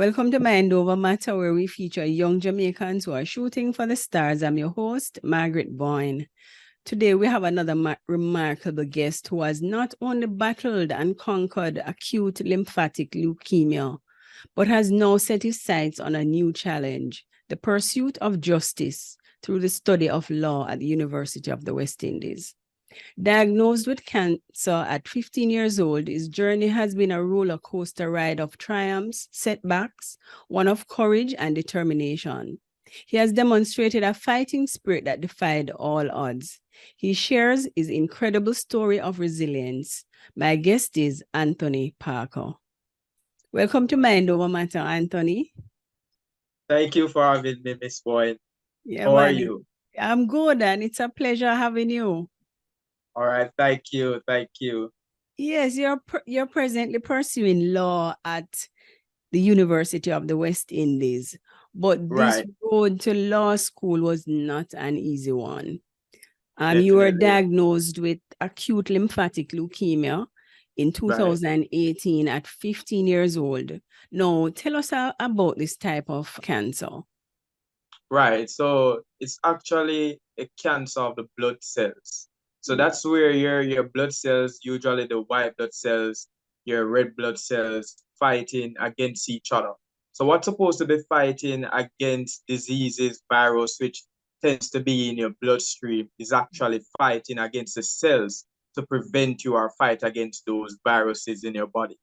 Welcome to Mind Over Matter, where we feature young Jamaicans who are shooting for the stars. I'm your host, Margaret Boyne. Today, we have another remarkable guest who has not only battled and conquered acute lymphatic leukemia, but has now set his sights on a new challenge, the pursuit of justice through the study of law at the University of the West Indies. Diagnosed with cancer at 15 years old, his journey has been a roller coaster ride of triumphs, setbacks, one of courage and determination. He has demonstrated a fighting spirit that defied all odds. He shares his incredible story of resilience. My guest is Anthony Parker. Welcome to Mind Over Matter, Anthony. Thank you for having me, Miss Boyne. Yeah, How are man. you? I'm good, and it's a pleasure having you. All right, thank you, thank you. Yes, you're presently pursuing law at the University of the West Indies, but this Right, road to law school was not an easy one. You were definitely. diagnosed with acute lymphatic leukemia in Right, 2018 at 15 years old. Now, tell us about this type of cancer. right. So it's actually a cancer of the blood cells. So that's where your blood cells, usually the white blood cells, your red blood cells, fighting against each other. So what's supposed to be fighting against diseases, virus, which tends to be in your bloodstream, is actually fighting against the cells to prevent you or fight against those viruses in your body.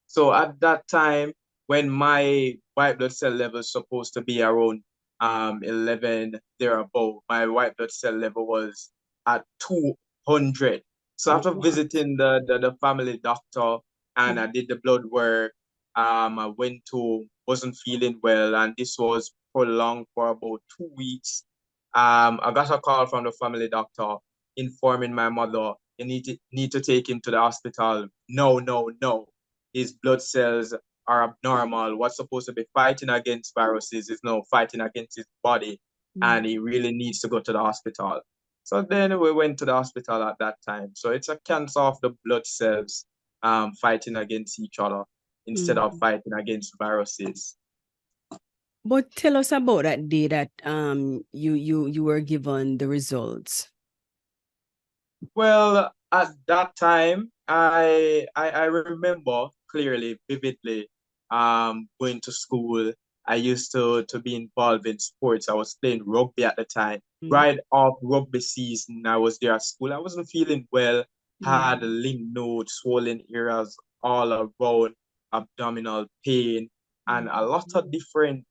So at that time, when my white blood cell level is supposed to be around 11 thereabout, my white blood cell level was at 200. So after What? visiting the family doctor and I did the blood work, I went to, wasn't feeling well, and this was prolonged for about 2 weeks. I got a call from the family doctor informing my mother, you need to take him to the hospital. No, no, no, his blood cells are abnormal. What's supposed to be fighting against viruses is now fighting against his body, and he really needs to go to the hospital. So then we went to the hospital at that time. So it's a cancer of the blood cells fighting against each other instead of fighting against viruses. But tell us about that day that you were given the results. Well, at that time, I remember clearly, vividly, going to school. I used to be involved in sports. I was playing rugby at the time. Right off rugby season, I was there at school. I wasn't feeling well. Had lymph nodes, swollen areas all around, abdominal pain, and a lot of different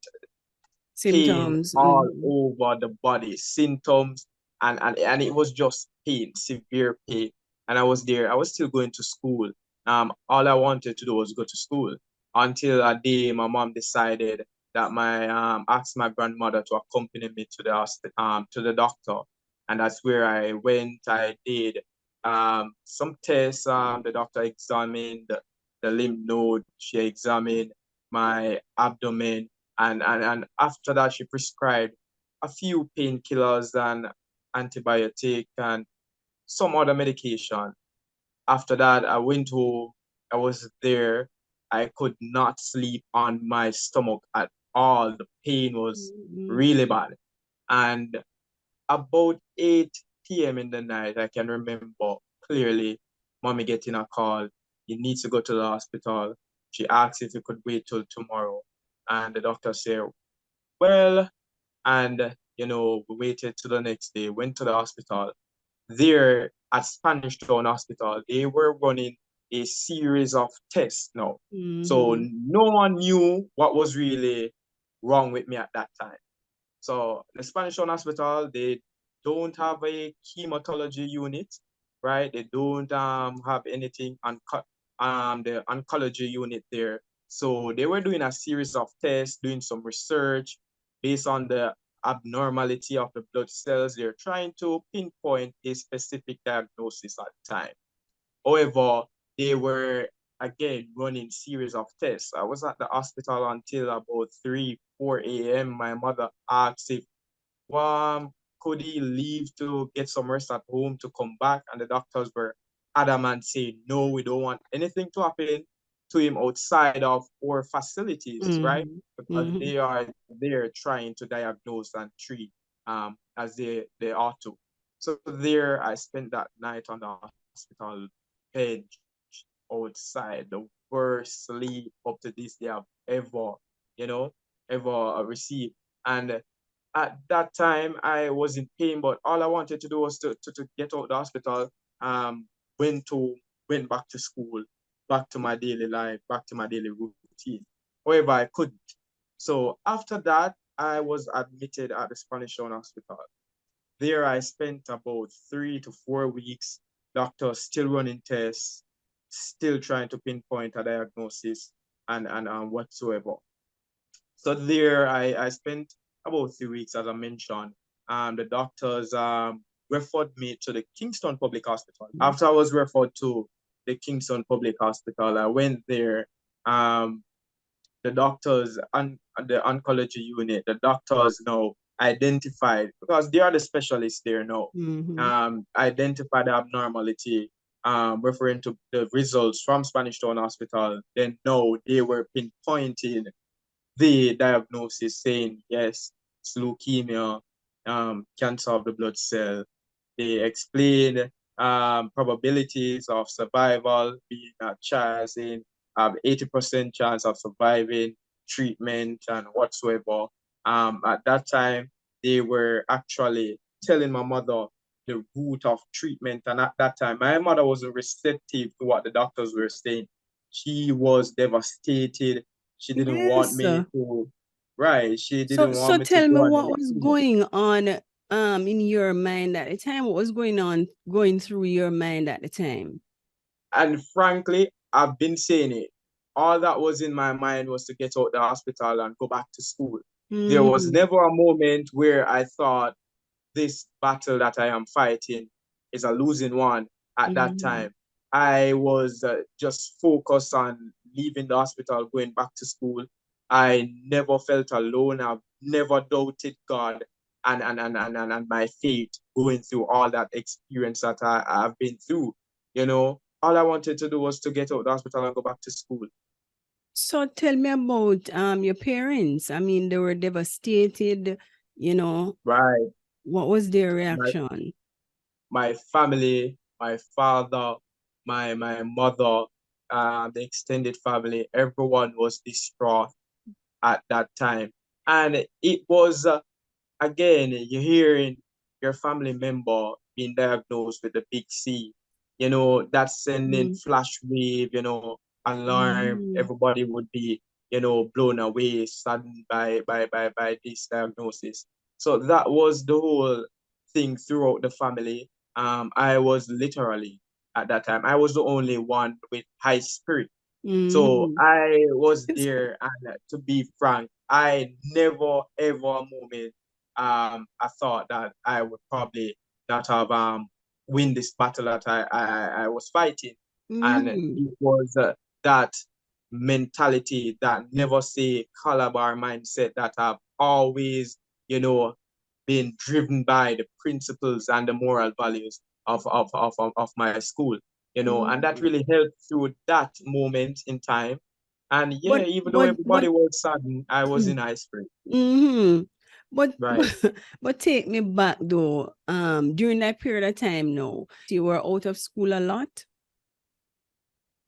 pain Symptoms. all over the body, symptoms, and it was just pain, severe pain. And I was there, I was still going to school. All I wanted to do was go to school until a day my mom decided that my asked my grandmother to accompany me to the hospital, to the doctor. And that's where I went. I did some tests. The doctor examined the lymph node. She examined my abdomen, and after that she prescribed a few painkillers and antibiotic and some other medication. After that I went home. I was there. I could not sleep on my stomach at all. The pain was really bad. And about 8 p.m. in the night, I can remember clearly mommy getting a call. You need to go to the hospital. She asked if you could wait till tomorrow. And the doctor said, well, and we waited till the next day, went to the hospital. There at Spanish Town Hospital, they were running a series of tests now. So no one knew what was really wrong with me at that time. So the Spanish Town Hospital, they don't have a hematology unit, right? They don't have anything on the oncology unit there. So they were doing a series of tests, doing some research based on the abnormality of the blood cells. They're trying to pinpoint a specific diagnosis at the time. However, they were again running series of tests. I was at the hospital until about 3, 4 a.m. My mother asked if could he leave to get some rest at home to come back, and the doctors were adamant saying no, we don't want anything to happen. to him outside of our facilities, right? Mm-hmm. Because Mm-hmm. they are there trying to diagnose and treat as they ought to. So there I spent that night on the hospital bed outside, the worst sleep up to this day I've ever, you know, ever received. And at that time I was in pain, but all I wanted to do was to get out of the hospital. Um, went to went back to school, back to my daily life, back to my daily routine. However, I couldn't. So after that, I was admitted at the Spanish Town Hospital. There I spent about 3 to 4 weeks. Doctors still running tests, still trying to pinpoint a diagnosis and whatsoever. So there I spent about 3 weeks, as I mentioned. The doctors referred me to the Kingston Public Hospital. After I was referred to the Kingston Public Hospital, I went there. Um, the doctors and the oncology unit, the doctors now identified, because they are the specialists there now, Mm-hmm. identified the abnormality, referring to the results from Spanish Town Hospital. Then now they were pinpointing the diagnosis, saying, yes, it's leukemia, cancer of the blood cell. They explain probabilities of survival, being a child, saying 80% chance of surviving treatment and whatsoever. At that time, they were actually telling my mother the route of treatment. And at that time, my mother wasn't receptive to what the doctors were saying. She was devastated. She didn't want Yes. me to, right? She So, didn't want so me to tell me go on what any was chemo. going on in your mind at the time? What was going through your mind at the time? And frankly, I've been saying it. All that was in my mind was to get out the hospital and go back to school. There was Mm-hmm. never a moment where I thought this battle that I am fighting is a losing one at that Mm-hmm. time. I was just focused on leaving the hospital, going back to school. I never felt alone. I've never doubted God and my faith going through all that experience that I've been through. All I wanted to do was to get out of the hospital and go back to school. So tell me about your parents. I mean, they were devastated, you know. Right. What was their My reaction? my family, my father, my mother, the extended family, everyone was distraught at that time. And it was, again, you're hearing your family member being diagnosed with the big C, that's sending Mm-hmm. flash wave, alarm. Mm-hmm. Everybody would be, blown away, saddened by this diagnosis. So that was the whole thing throughout the family. I was literally, at that time, I was the only one with high spirit. So Mm-hmm. I was there, and to be frank, I never ever a moment I thought that I would probably not have win this battle that I was fighting, and it Mm-hmm. was that mentality, that never say calabar mindset that I've always you know been driven by the principles and the moral values of my school, and that Mm-hmm. really helped through that moment in time. And yeah, But even though but but everybody was saddened, I was in high spirit. mm-hmm. But, Right, but take me back though. During that period of time now, you were out of school a lot.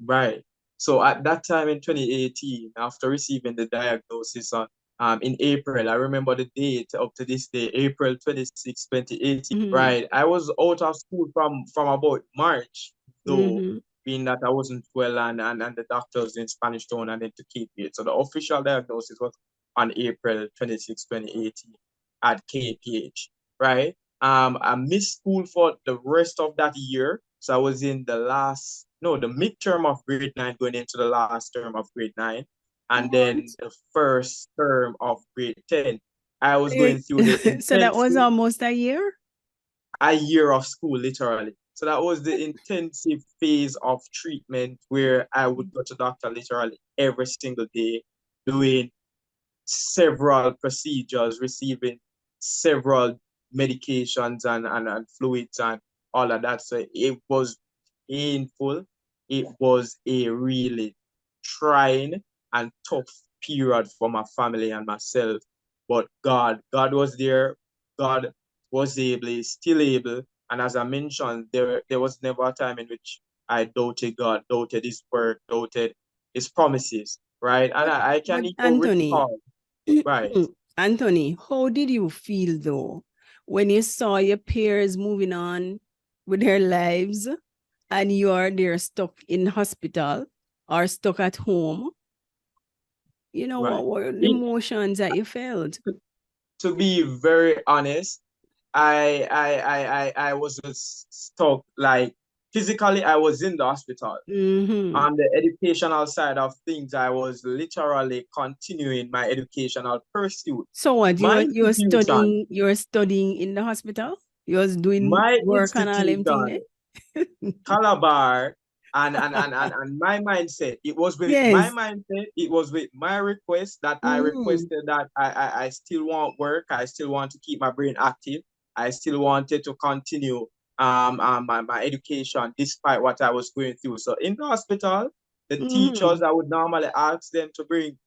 right. So at that time in 2018, after receiving the diagnosis in April, I remember the date up to this day, April 26, 2018. Mm-hmm. Right. I was out of school from about March, though, Mm-hmm. being that I wasn't well, and the doctors in Spanish Town and then to keep it. So the official diagnosis was on April 26, 2018 at KPH. Right. I missed school for the rest of that year. So I was in the midterm of grade nine, going into the last term of grade nine, and then What? the first term of grade 10. I was Eh, going through the so that was intensive almost a year? a year of school, literally. So that was the intensive phase of treatment where I would go to doctor literally every single day, doing several procedures, receiving several medications and fluids and all of that. So it was painful. It was a really trying and tough period for my family and myself. But God was there. God was able, He's still able. And as I mentioned, there was never a time in which I doubted God, doubted His word, doubted His promises, right? And But I can but even Anthony, recall, right, Anthony, how did you feel though when you saw your peers moving on with their lives and you are there stuck in hospital or stuck at home? right. What were the In, emotions that you felt? to be very honest, I was just stuck. Like physically, I was in the hospital. Mm-hmm. On the educational side of things, I was literally continuing my educational pursuit. So what My institution, you were studying in the hospital? You was doing my work and all them thing institution, there? Calabar, and my mindset, it was with my Yes. mindset, it was with my request that I Mm-hmm. requested that I still want work, I still want to keep my brain active, I still wanted to continue my education despite what I was going through. So in the hospital, the Mm-hmm. teachers, I would normally ask them to bring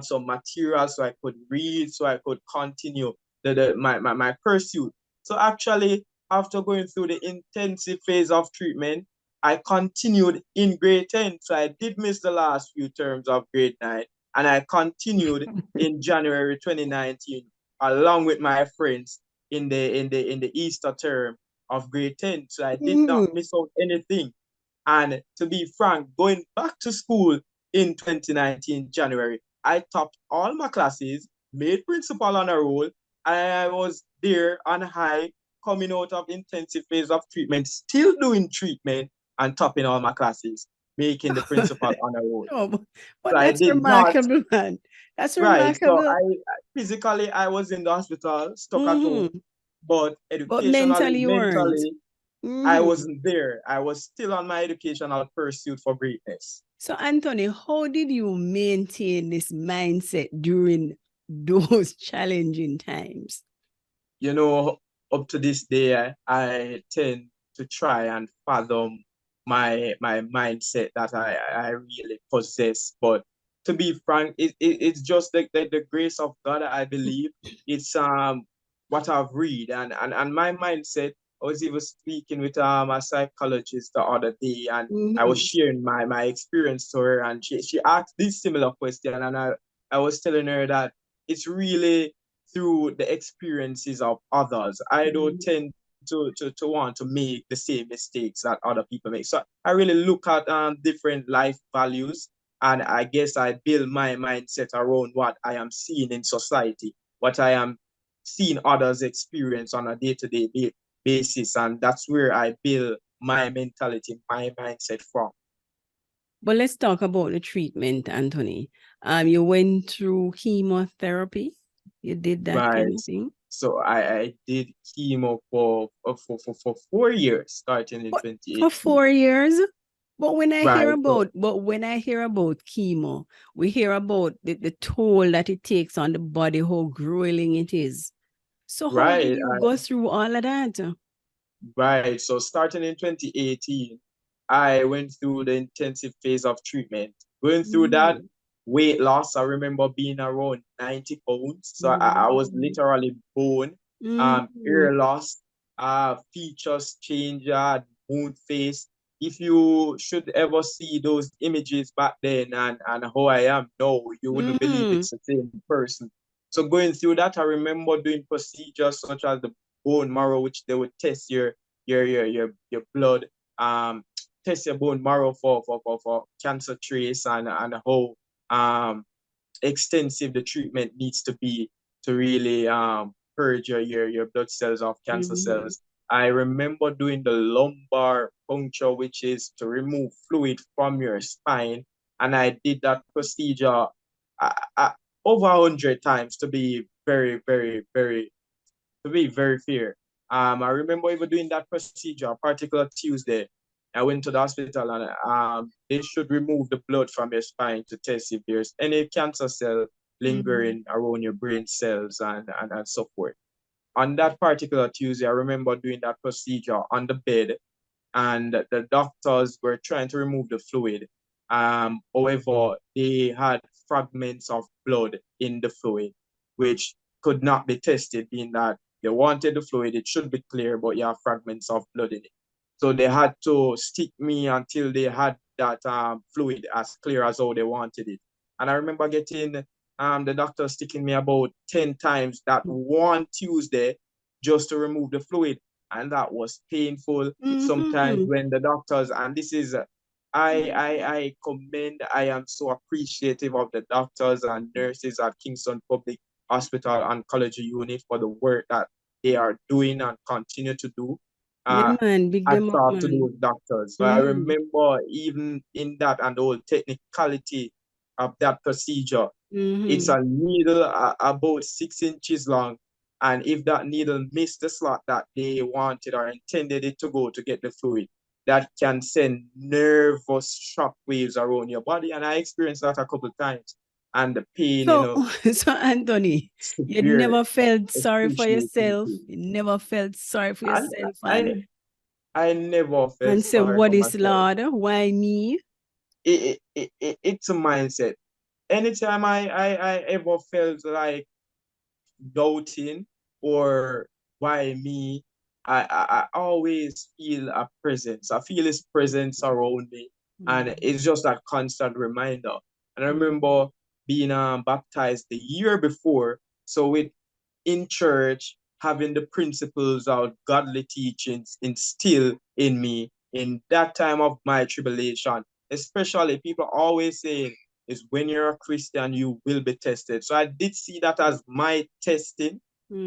some material so I could read, so I could continue my pursuit. So actually, after going through the intensive phase of treatment, I continued in grade 10. So I did miss the last few terms of grade 9. And I continued in January 2019, along with my friends in the Easter term of grade 10. So I did not Mm-hmm. miss out anything. And to be frank, going back to school in 2019 January, I topped all my classes, made principal on a roll. I was there on high, coming out of intensive phase of treatment, still doing treatment and topping all my classes, making the principal on a roll. No, So but I that's did not, remarkable, man. That's right. So remarkable. physically I was in the hospital, stuck at home, Mm-hmm. but But educationally, mentally you weren't. mentally, I Mm-hmm. wasn't there. I was still on my educational pursuit for greatness. So, Anthony, how did you maintain this mindset during those challenging times? You know, up to this day, I tend to try and fathom my mindset that I really possess. But to be frank, it's just the grace of God, I believe. It's what I've read and my mindset. I was even speaking with a psychologist the other day, and I was Mm-hmm. sharing my experience to her, and she asked this similar question, and I was telling her that it's really through the experiences of others. I don't tend to want to make the same mistakes that other people make. So I really look at different life values, and I guess I build my mindset around what I am seeing in society, what I am seeing others experience on a day-to-day basis, and that's where I build my mentality, my mindset from. But let's talk about the treatment, Anthony. You went through chemotherapy. You did that kind Right. of thing. So I did chemo for 4 years, starting in What, for 2018. 4 years? Right. So But when I hear about chemo, we hear about the toll that it takes on the body, how grueling it is. So how did right, you go through all of that? right. So starting in 2018, I went through the intensive phase of treatment. Going through that, Mm, weight loss, I remember being around 90 pounds. So I was mm, literally bone, mm, hair loss, features change, moon face. If you should ever see those images back then and how I am now, you wouldn't believe mm, it's the same person. So going through that, I remember doing procedures such as the bone marrow, which they would test your blood, um, test your bone marrow for cancer trace and how um extensive the treatment needs to be to really purge your blood cells of cancer mm. cells. I remember doing the lumbar puncture, which is to remove fluid from your spine, and I did that procedure uh, uh, over 100 times to be very fair. I remember even doing that procedure, a particular Tuesday. I went to the hospital and they should remove the blood from your spine to test if there's any cancer cell Mm. lingering around your brain cells and so forth. On that particular Tuesday, I remember doing that procedure on the bed, and the doctors were trying to remove the fluid. However, they had fragments of blood in the fluid, which could not be tested, being that they wanted the fluid, it should be clear, but you have fragments of blood in it. So they had to stick me until they had that fluid as clear as how they wanted it. And I remember getting the doctor sticking me about 10 times that one Tuesday just to remove the fluid. And that was painful. Sometimes Mm-hmm. when the doctors, and this is I commend, I am so appreciative of the doctors and nurses at Kingston Public Hospital Oncology Unit for the work that they are doing and continue to do. Yeah, Uh, man, big I them up, talk to man. those doctors. So I Mm-hmm. remember even in that and the whole technicality of that procedure, it's Mm-hmm. a needle about 6 inches long. And if that needle missed the slot that they wanted or intended it to go to get the fluid, that can send nervous shock waves around your body. And I experienced that a couple of times. And the pain, So, so Anthony, you severe, never felt sorry for excruciating yourself. pain. You never felt sorry for And yourself I never felt and say, sorry what for is myself. Lord? Why me? It's a mindset. Anytime I ever felt like doubting or why me, I always feel a presence. I feel his presence around me. And Mm-hmm. it's just that constant reminder. And I remember being baptized the year before. So with in church, having the principles of godly teachings instilled in me in that time of my tribulation. Especially people always saying is when you're a Christian, you will be tested. So I did see that as my testing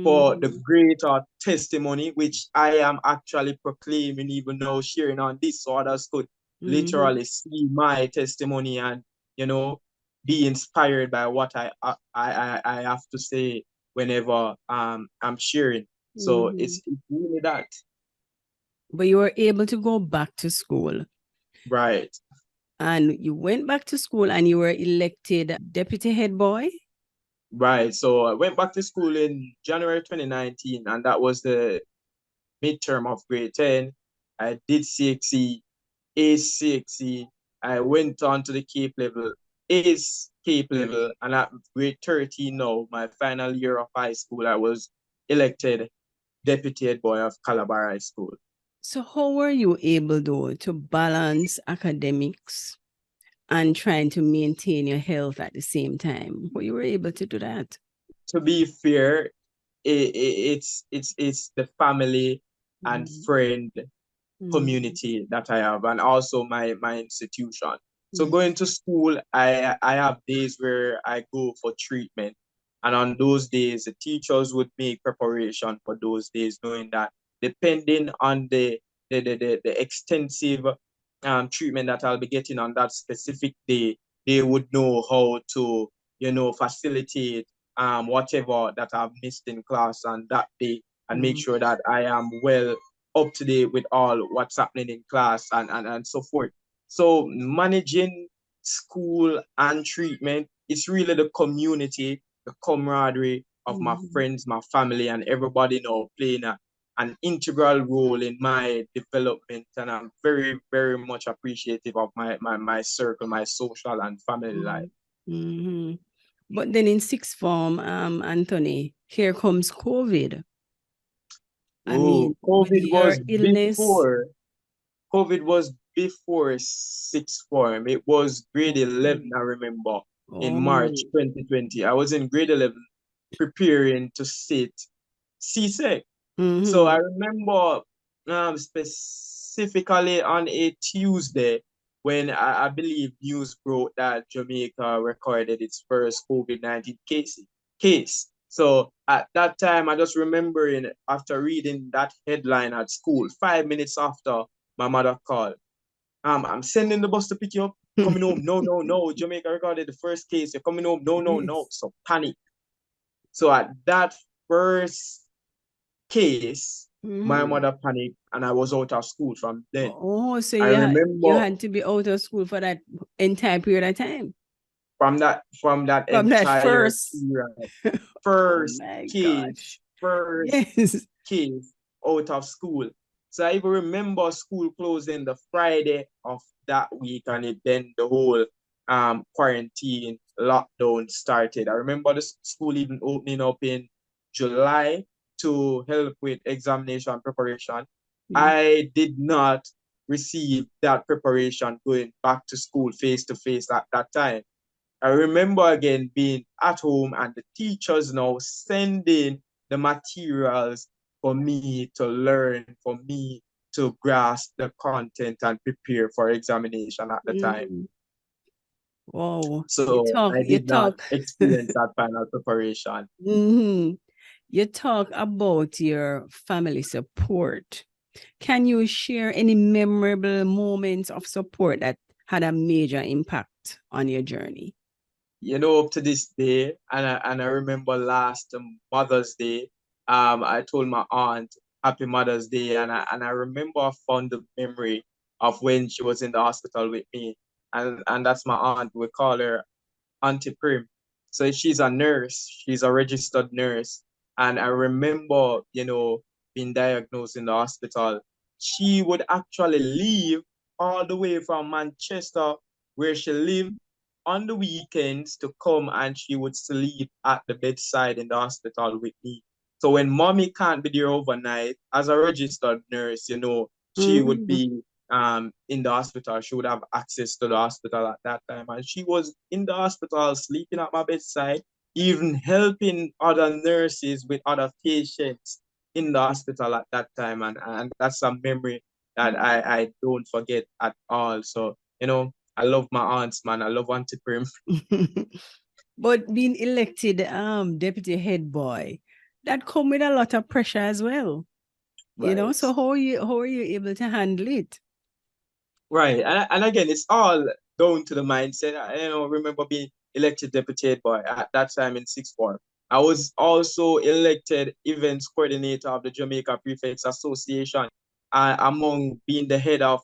for the Mm-hmm. greater testimony, which I am actually proclaiming even now, sharing on this, so others could Mm-hmm. literally see my testimony and, you know, be inspired by what I have to say whenever I'm sharing. So Mm-hmm. it's really that. But you were able to go back to school. Right. And you went back to school and you were elected deputy head boy. Right. So I went back to school in January 2019, and that was the midterm of grade 10. I did CXE, Ace CXE. I went on to the Cape level, Ace Cape level, and at grade 13 now, my final year of high school, I was elected deputy head boy of Calabar High School. So how were you able though to balance academics and trying to maintain your health at the same time? How you were able to do that? To be fair, it's the family and Mm-hmm. friend Mm-hmm. community that I have, and also my institution. So Mm-hmm. going to school, I have days where I go for treatment, and on those days, the teachers would make preparation for those days, knowing that depending on the extensive treatment that I'll be getting on that specific day, they would know how to facilitate whatever that I've missed in class on that day and make sure that I am well up to date with all what's happening in class and so forth. So managing school and treatment, it's really the community, the camaraderie of my Mm-hmm. friends, my family, and everybody now playing an integral role in my development. And I'm very, very much appreciative of my circle, my social and family life. Mm-hmm. But then in sixth form, Anthony, here comes COVID. I Oh, mean, with your illness. COVID was before sixth form. It was grade 11, I remember, in March Oh. 2020. I was in grade 11 preparing to sit CSEC. So I Mm-hmm. remember specifically on a Tuesday when I believe news broke that Jamaica recorded its first COVID-19 case. So at that time, I just remembering after reading that headline at school, 5 minutes after my mother called, I'm sending the bus to pick you up. Coming home, no, no, no. Jamaica recorded the first case. You're coming home, no, no, no. Yes. So panic. So at that first case, my Mm-hmm. mother panicked and I was out of school from then. Oh, so I you remember had to be out of school for that entire period of time from that from that entire first. period, Oh first my case, gosh. first Yes. case out of school. So I even remember school closing the Friday of that week, and then the whole quarantine lockdown started. I remember the school even opening up in July to help with examination preparation. Mm. I did not receive that preparation going back to school face to face at that time. I remember again being at home and the teachers now sending the materials for me to learn, for me to grasp the content and prepare for examination at the time. Mm. Wow. So I You did not talk. experience that final preparation. hmm You talk about your family support. Can you share any memorable moments of support that had a major impact on your journey? Up to this day, and I remember last Mother's Day, I told my aunt Happy Mother's Day, and I remember a fond memory of when she was in the hospital with me, and that's my aunt. We call her Auntie Prim. So she's a nurse. She's a registered nurse, and I remember, being diagnosed in the hospital. She would actually leave all the way from Manchester, where she lived, on the weekends to come, and she would sleep at the bedside in the hospital with me. So when mommy can't be there overnight, as a registered nurse, she would Mhm. be in the hospital. She would have access to the hospital at that time. And she was in the hospital, sleeping at my bedside, even helping other nurses with other patients in the hospital at that time. And that's a memory that I don't forget at all. So, I love my aunts, man. I love Auntie Prim. But being elected deputy head boy, that come with a lot of pressure as well. Right. So how are you able to handle it? Right. And again, it's all down to the mindset. Remember being elected deputy head boy at that time in sixth form. I was also elected events coordinator of the Jamaica Prefects Association, among being the head of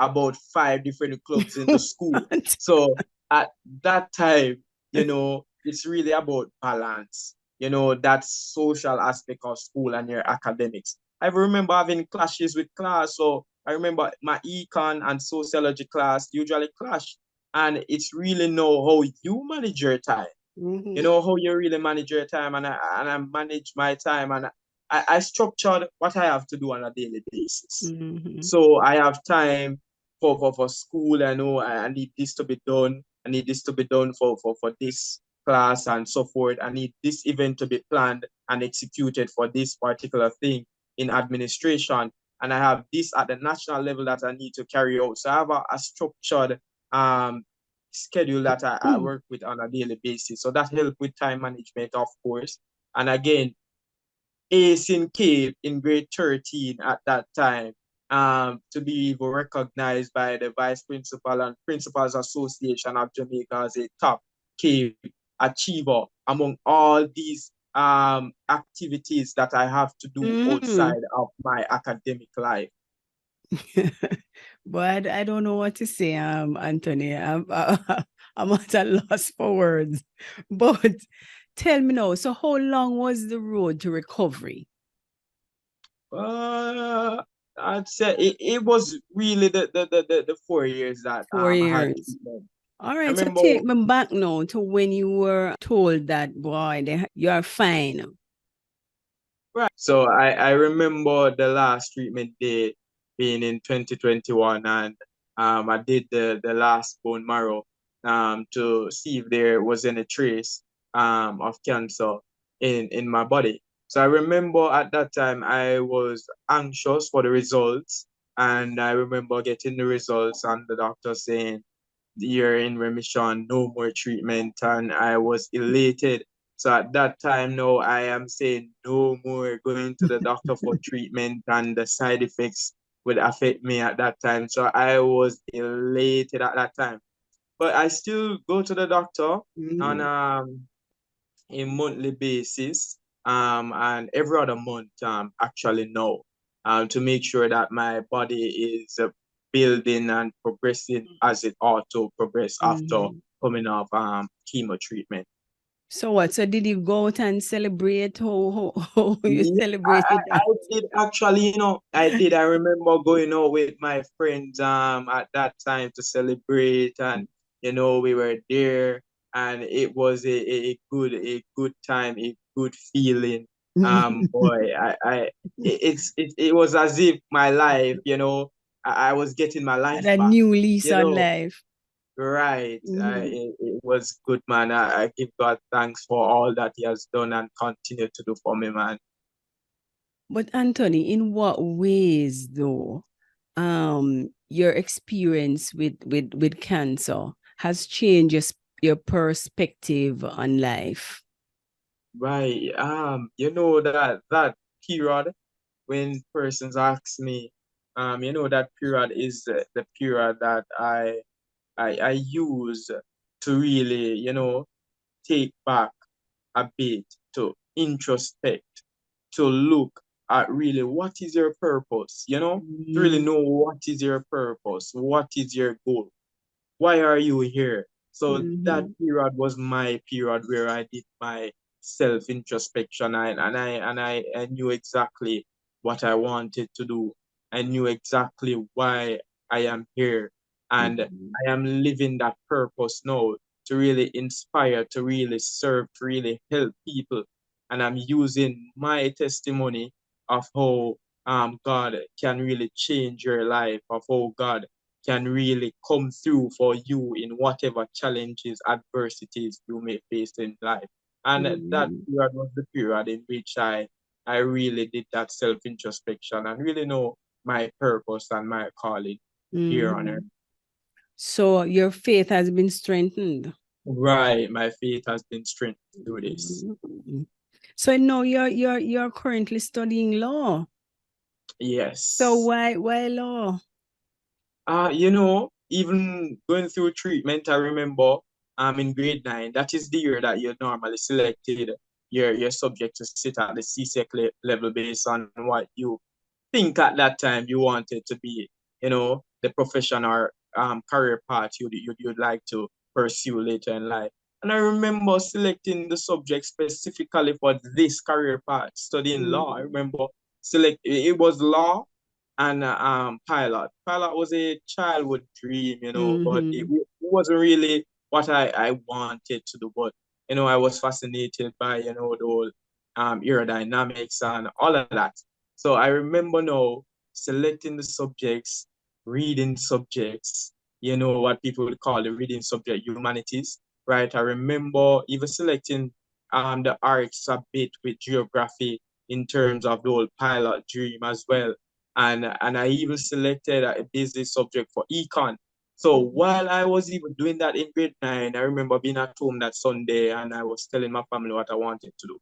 about 5 different clubs in the school. What? So at that time, it's really about balance, that social aspect of school and your academics. I remember having clashes with class. So I remember my econ and sociology class usually clash. And it's really know how you manage your time, Mhm. how you really manage your time. And I manage my time, and I structured what I have to do on a daily basis. Mhm. So I have time for school. I know I need this to be done. I need this to be done for this class and so forth. I need this event to be planned and executed for this particular thing in administration. And I have this at the national level that I need to carry out. So I have a structured um, schedule that I work with on a daily basis. So that helps with time management, of course. And again, ace in Cape in grade 13 at that time, to be even recognized by the Vice Principal and Principals Association of Jamaica as a top Cape achiever among all these activities that I have to do Mhm. outside of my academic life. But I don't know what to say, Anthony. I'm at a loss for words. But tell me now, so how long was the road to recovery? Uh, I'd say it was really the 4 years that Four I had years. treatment. All I right, so remember. take me back now to when you were told that, boy, you're fine. Right. So I remember the last treatment day being in 2021, and I did the last bone marrow to see if there was any trace of cancer in my body. So I remember at that time I was anxious for the results, and I remember getting the results and the doctor saying you're in remission, no more treatment, and I was elated. So at that time now I am saying no more going to the doctor for treatment, and the side effects would affect me at that time. So I was elated at that time. But I still go to the doctor on Mhm. a monthly basis, and every other month, actually now, to make sure that my body is building and progressing as it ought to progress after Mhm. coming off chemo treatment. So what? So did you go out and celebrate? How you Yeah, celebrated I that? did actually, I did. I remember going out with my friends at that time to celebrate, and we were there, and it was a good time, a good feeling. Boy, it was as if my life, I was getting my Had life a back, new lease you on know. life. Right. Mhm. It was good, man. I give God thanks for all that He has done and continue to do for me, man. But Anthony, in what ways though, your experience with cancer has changed your perspective on life? Right. That period when persons ask me, that period is the period that I use to really, take back a bit, to introspect, to look at really what is your purpose, to really Mhm. know what is your purpose, what is your goal, why are you here? So that Mhm. period was my period where I did my self introspection, and I knew exactly what I wanted to do. I knew exactly why I am here, and Mhm. I am living that purpose now, to really inspire, to really serve, to really help people. And I'm using my testimony of how God can really change your life, of how God can really come through for you in whatever challenges, adversities you may face in life. And that Mhm. period was the period in which I really did that self introspection and really know my purpose and my calling here on earth. Mhm. So your faith has been strengthened. Right, my faith has been strengthened through this. Mhm. So now you're currently studying law. So Yes. why law? Even going through treatment, I remember in grade 9, that is the year that you normally selected your subject to sit at the CSEC level based on what you think at that time you wanted to be, the profession or career path you'd like to pursue later in life. And I remember selecting the subject specifically for this career path, studying law. I Mhm. remember it was law and pilot. Pilot was a childhood dream, but Mhm. it wasn't really what I wanted to do. But I was fascinated by the whole aerodynamics and all of that. So I remember now selecting the subjects, reading subjects, what people would call the reading subject humanities, right? I remember even selecting the arts a bit with geography in terms of the whole pilot dream as well. And I even selected a business subject for econ. So while I was even doing that in grade 9, I remember being at home that Sunday and I was telling my family what I wanted to do.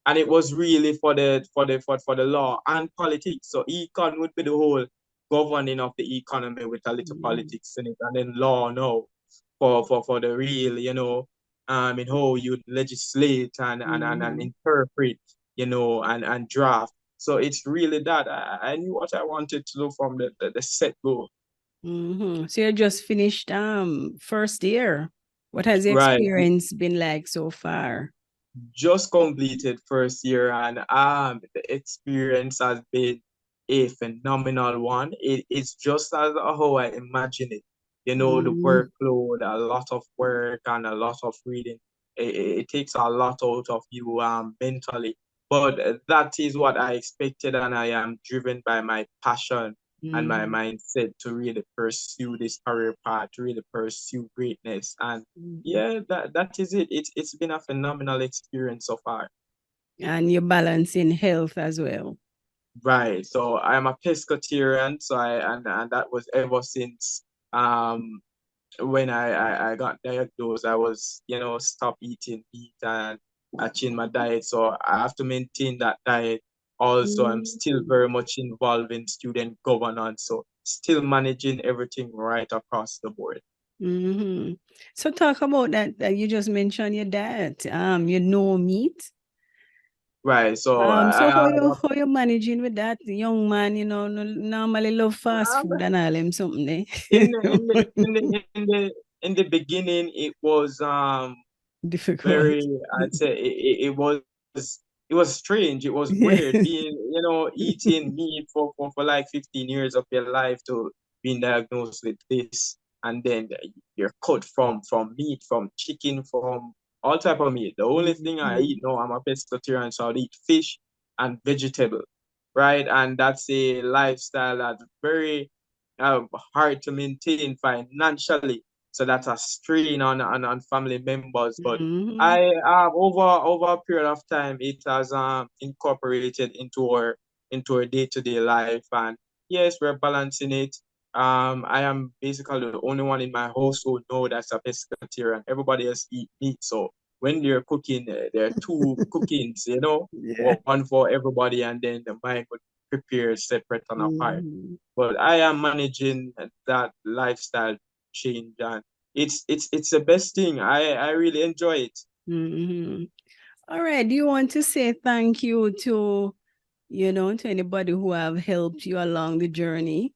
And it was really for the law and politics. So econ would be the whole governing of the economy with a little Mhm. politics in it, and then law now for the real, in how you legislate and Mhm. interpret, and draft. So it's really that I knew what I wanted to do from the set go. Mhm. So you just finished first year. What has the Right. experience been like so far? Just completed first year, and the experience has been a phenomenal one. It's just as how I imagine it. The Mhm. workload, a lot of work and a lot of reading. It takes a lot out of you mentally. But that is what I expected, and I am driven by my passion and my Mhm. mindset to really pursue this career path, to really pursue greatness. And Mhm. yeah, that is it. It's been a phenomenal experience so far. And you're balancing health as well. Right. So I'm a pescatarian, so and that was ever since when I got diagnosed. I was, stop eating meat and I changed my diet. So I have to maintain that diet. Also, I'm still Mhm. very much involved in student governance, so still managing everything right across the board. Mhm. So talk about that you just mentioned your diet. You know meat. Right. So So I how you managing with that? The young man, normally love fast have food and all them something in there. the in the in the in the in the beginning it was Difficult. very, I'd say it was strange. It was weird being, eating meat for like 15 years of your life to being diagnosed with this. And then you're cut from meat, from chicken, from all type of meat. The only thing I eat now, I'm a pescatarian, so I'll eat fish and vegetable, right? And that's a lifestyle that's very hard to maintain financially. So that's a strain on family members. But Mhm. I over a period of time, it has incorporated into our day-to-day life, and yes, we're balancing it. I am basically the only one in my household know that's a pescatarian. Everybody else eat meat, so when they're cooking, there are two cookings, Yeah. one for everybody, and then the mine would prepare separate and apart. Mhm. But I am managing that lifestyle change, and it's the best thing. I really enjoy it. Mhm. All right. Do you want to say thank you to, to anybody who have helped you along the journey?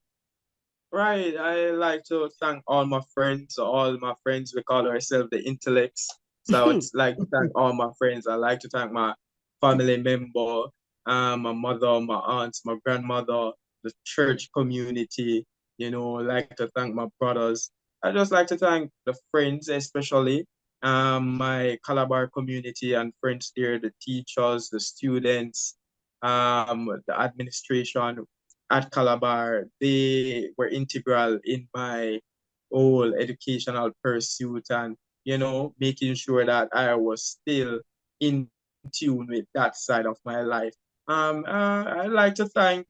Right. I like to thank all my friends. All my friends, we call ourselves the intellects. So it's like to thank all my friends. I like to thank my family member, my mother, my aunts, my grandmother, the church community, like to thank my brothers. I just like to thank the friends, especially my Calabar community and friends there, the teachers, the students, the administration at Calabar. They were integral in my whole educational pursuit, and, making sure that I was still in tune with that side of my life. I'd like to thank,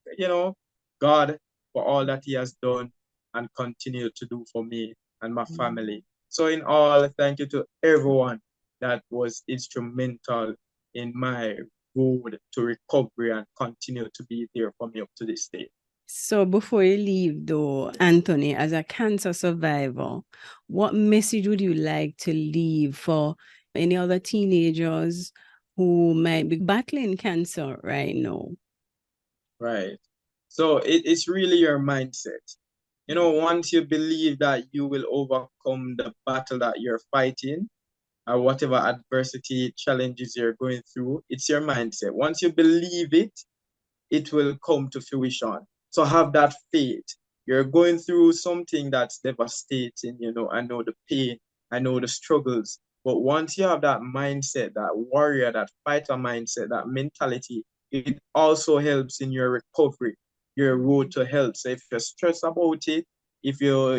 God for all that He has done and continue to do for me and my family. So in all, thank you to everyone that was instrumental in my road to recovery and continue to be there for me up to this day. So before you leave, though, Anthony, as a cancer survivor, what message would you like to leave for any other teenagers who might be battling cancer right now? Right. So it's really your mindset. Once you believe that you will overcome the battle that you're fighting, or whatever adversity, challenges you're going through, it's your mindset. Once you believe it, it will come to fruition. So have that faith. You're going through something that's devastating, I know the pain, I know the struggles. But once you have that mindset, that warrior, that fighter mindset, that mentality, it also helps in your recovery, your road to health. So if you're stressed about it, if you're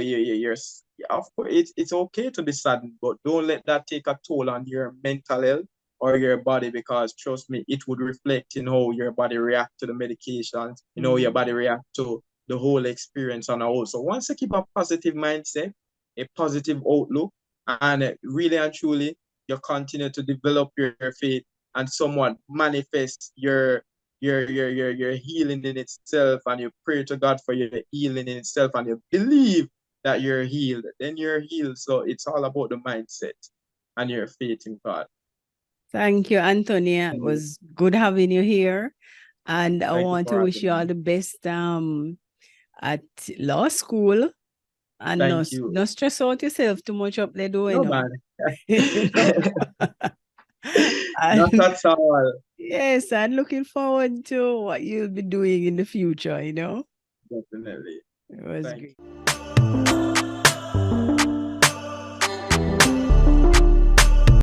of course, it's okay to be saddened, but don't let that take a toll on your mental health or your body, because trust me, it would reflect in how your body react to the medications, your body react to the whole experience on a whole. So once you keep a positive mindset, a positive outlook, and really and truly, you continue to develop your faith and somewhat manifest your healing in itself, and you pray to God for your healing in itself, and you believe that you're healed, then you're healed. So it's all about the mindset and your faith in God. Thank you, Anthony. It was good having you here. And I Thank you want to for wish having you all me. the best at law school. And Thank you. no stress out yourself too much up there doing, No, man. you know. Not And at all. yes, I'm looking forward to what you'll be doing in the future, Definitely. It was Thank great. you.